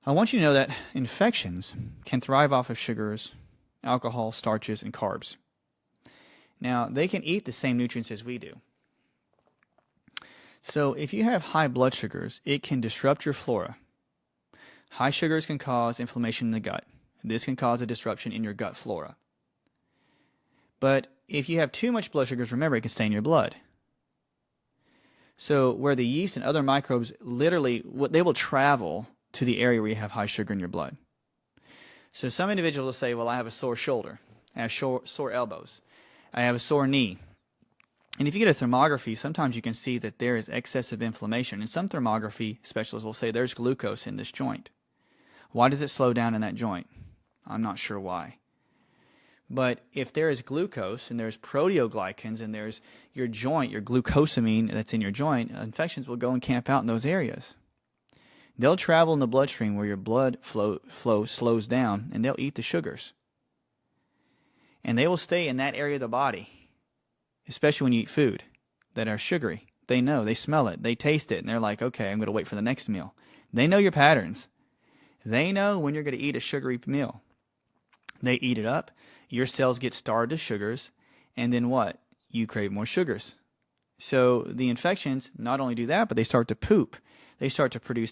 I want you to know that infections can thrive off of sugars, alcohol, starches, and carbs. Now, they can eat the same nutrients as we do. So if you have high blood sugars, it can disrupt your flora. High sugars can cause inflammation in the gut. This can cause a disruption in your gut flora. But if you have too much blood sugars, remember, it can stay in your blood. So where the yeast and other microbes literally, they will travel to the area where you have high sugar in your blood. So some individuals will say, well, I have a sore shoulder, I have sore elbows, I have a sore knee. And if you get a thermography, sometimes you can see that there is excessive inflammation. And some thermography specialists will say there's glucose in this joint. Why does it slow down in that joint? I'm not sure why. But if there is glucose and there's proteoglycans and there's your joint, your glucosamine that's in your joint, infections will go and camp out in those areas. They'll travel in the bloodstream where your blood flow slows down, and they'll eat the sugars. And they will stay in that area of the body, especially when you eat food that are sugary. They know, they smell it, they taste it, and they're like, okay, I'm going to wait for the next meal. They know your patterns. They know when you're going to eat a sugary meal. They eat it up. Your cells get starved of sugars, and then what? You crave more sugars. So the infections not only do that, but they start to poop. They start to produce